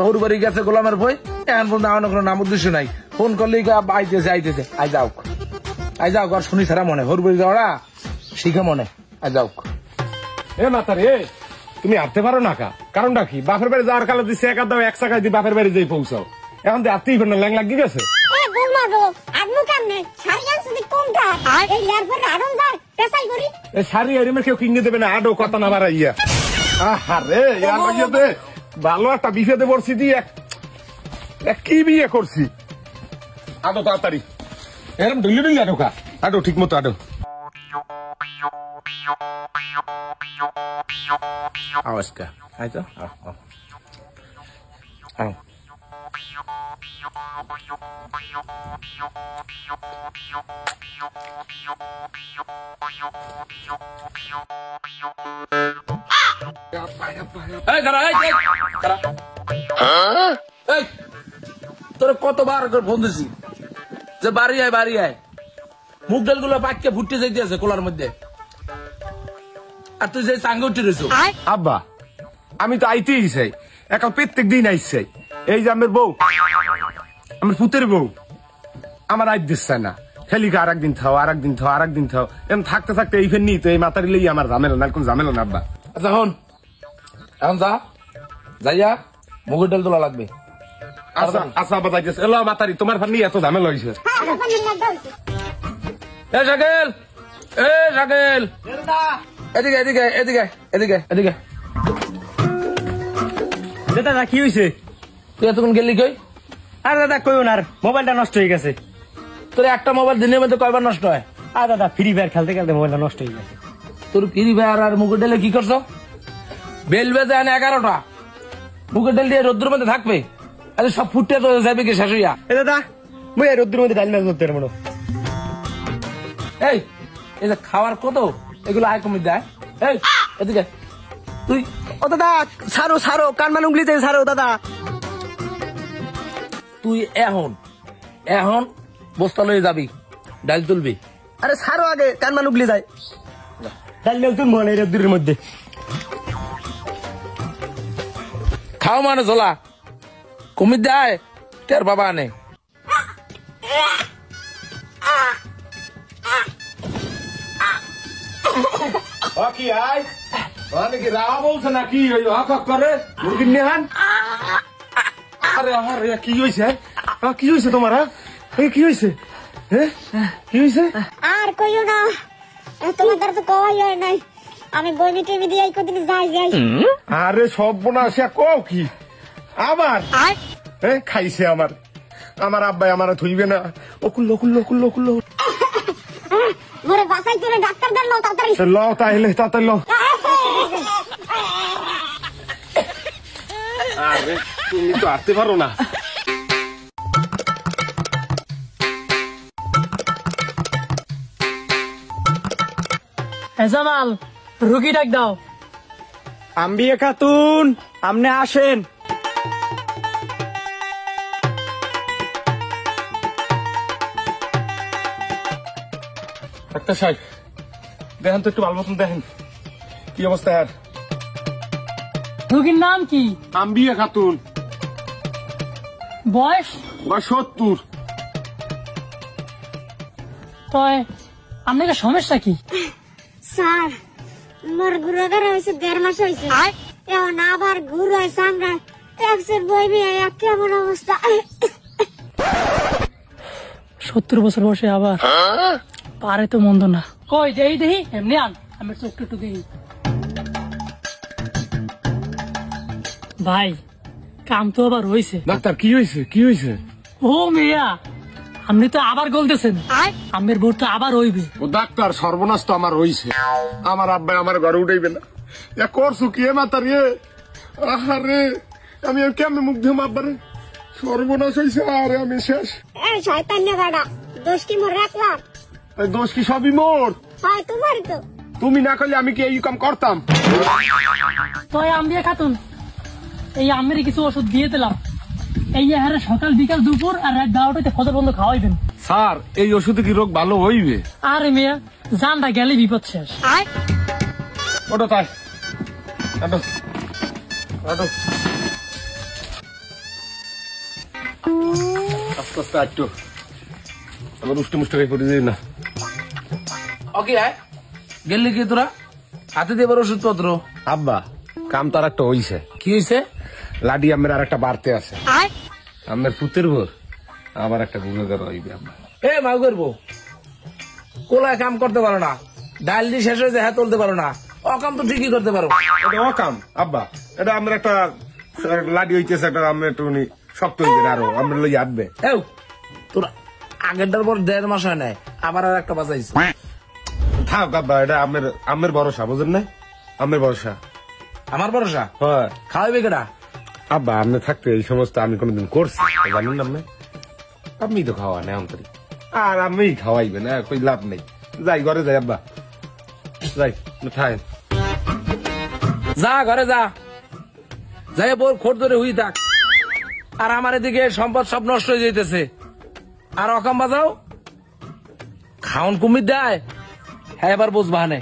হরু বাড়ি গেছে গোলামের বই এখন পর্যন্ত আমার কোনো নাম উদ্দেশ্য নাই ফোন করলেই আইতেছে আইতেছে আই যাও আর শুনি সারা মনে হরু বাড়ি যাওয়া শিখে মনে আই যাও এ মাতার এ তুমি হাঁটতে পারো না কা কারণটা কি বাপের বাড়ি যাওয়ার কালে দিচ্ছে একা দাও এক চাকায় দিয়ে বাপের বাড়ি যেয়ে পৌঁছাও এখন তো হাঁটতেই পারে না ল্যাং লাগি গেছে শাড়ি আরিমের কেউ কিনে দেবে না আডো কথা না বাড়াইয়া আরে ভালো একটা বিপদে পড়ছি দিয়ে কি বিয়ে করছি আডো তাড়াতাড়ি এরকম ডুলি ডুলি আডো কা আডো ঠিক মতো আডো আওয়াজটা আইতো তোর কতবার ফোন দিছি যে বাড়ি আয় মুখ ডাল গুলো পাককে ফুটতে যাইতে আছে কোলার মধ্যে আর তুই যে সাঙ্গে উঠে রয়েছ আব্বা আমি তো আইতেই চাই এখন প্রত্যেক দিন আইসাই এই যে আমার বউ আমার পুতের বউ আমার আইত দিচ্ছে না খালি আর একদিন থাও এমন থাকতে থাকতে এই ফের নি তো এই মাতারি লই আমার ঝামেলা না কোন ঝামেলা না আব্বা আচ্ছা হন এখন যাইয়া মুগের ডাল তোলা লাগবে আচ্ছা আব্বা যাইতেছে এলো মাতারি তোমার ফার নিয়ে এত ঝামেলা হয়েছে শাকিল এদিকে দাদা কি হয়েছে তুই এতক্ষণ গেলি কই আরে দাদা কইও না মোবাইলটা নষ্ট হয়ে গেছে তোর একটা মোবাইল দিনের মধ্যে কয়বার নষ্ট হয় আর দাদা ফ্রি ফায়ার খেলতে খেলতে মোবাইলটা নষ্ট হয়ে গেছে তোর ফ্রি ফায়ার আর মুগের ডালে কি করছো বেল বেজে আনে 11টা মুগের ডাল দিয়ে রোদ্রের মধ্যে থাকবে আরে সব ফুটে তো যাবে কি শেষ হইয়া এ দাদা মুই রোদ্রের মধ্যে ডাল মাছ ধরতে পারবো এই যে খাওয়ার কত এগুলো আয় কমি দেয় এই এদিকে তুই ও দাদা ছাড়ো কানমান উংলিতে ছাড়ো দাদা তুই এখন বস্তা লয়ে যাবি ডাল তুলবি আরে ছাড়ো আগে কানমান উগলি যায় ডাল মেল তুলবো না রোদ্রের মধ্যে খাও মানে ঝোলা কমি দেয় টের বাবা আনে কি আয় কি রাওয়া বলছে নাকি ওই হক করে মুরগির নেহান আরে আরে কি হয়েছে তোমার কি হয়েছে কি হয়েছে আর কইও না তোমাদের তো কওয়াই হয় নাই আমি বইনি টিভি দিয়ে কদিন যাই আরে সব বোনাসিয়া কও কি আবার খাইছে আমার আব্বাই আমার থইবে না ওকুল মোরে বাসাই চলে ডাক্তার দেন নাও তাড়াতাড়ি লও তাড়াতাড়ি লও আরে তুমি তো আসতে পারো না জামাল রুগী ডাক দাও আম্বিয়া খাতুন আপনি আসেন ডাক্তার সাহেব দেখেন তো একটু ভালো মতন দেখেন কি অবস্থা আর রোগীর নাম কি আম্বিয়া খাতুন বয়স 70 তো আপনার সমস্যা কি স্যার মোর গুরুগার হয়েছে 1.5 মাস হয়েছে এখন আবার গুরু হয়েছে আমরা একশোর বইবি কেমন অবস্থা 70 বছর বয়সে আবার পারে তো মন্দ না কই দেহি এমনি আন আমি চোখটা একটু দেখি ভাই কাম তো আবার হয়েছে ডাক্তার কি হয়েছে ও মিয়া আপনি তো আবার গলতেছেন আমের বোর তো আবার হইবে ও ডাক্তার সর্বনাশ তো আমার হইছে আমার আব্বাই আমার ঘরে উঠাইবে না করছু কি মাতার আরে আমি কেমন মুখ দিয়ে আব্বারে সর্বনাশ হয়েছে আরে আমি শেষ শয়তান গাড়া দোষ কি মোর রাখলাম দোষ কি সবই মোর হয় তোমার তো তুমি না করলে আমি কি এই কাম করতাম তো আম্বিয়া খাতুন এই আমের কিছু ওষুধ দিয়ে দিলাম এই হারে সকাল বিকাল দুপুর আর রাত 12টাতে ফজর বন্ধ খাওয়াইবেন স্যার এই ওষুধে কি রোগ ভালো হইবে আরে মিয়া জানটা গেলে বিপদ শেষ ওটা তাই আস্তে আস্তে একটু আমার উষ্টি মুষ্টি খাই পড়ে যাই না। ওকে আয় গেলি কি তোরা হাতে দিয়ে এবার ওষুধপত্র আব্বা কাম তো আর একটা হইছে। কি হয়েছে? লাডি আমের আর একটা বাড়তে আছে। আমের পুতের ভোর আবার একটা গুণাগার হইবে আব্বা। এ মাউ করবো কোলায় কাম করতে পারো না, ডাল দিয়ে শেষ হয়েছে হ্যাঁ তুলতে পারো না, অকাম তো ঠিকই করতে পারো। এটা অকাম আব্বা, এটা আমার একটা লাডি হইতেছে, একটা আমরা একটু শক্ত হইবে আরো আমরা লই আসবে। এও তোরা আগেরটার পর 1.5 মাস হয় নাই, আবার আর একটা বাজাইছে। থাক আব্বা, এটা আমের ভরসা, বুঝেন না? আমের ভরসা আমার ভরসা হয়। খাওয়াইবে কেটা? আব্বা আপনি থাকতে এই সমস্ত আমি কোনোদিন করছি জানেন না? আপনি তো খাওয়া নেই অন্তরি, আর আমি খাওয়াইবে না, কই লাভ নেই। যাই ঘরে যাই আব্বা, যাই থাই। যা ঘরে যা, যাই বোর খোট ধরে হুই থাক। আর আমার এদিকে সম্পদ সব নষ্ট হয়ে যাইতেছে। আর অকাম বাজাও খাওন কুমির দেয়, হ্যাঁ এবার বুঝবা নে।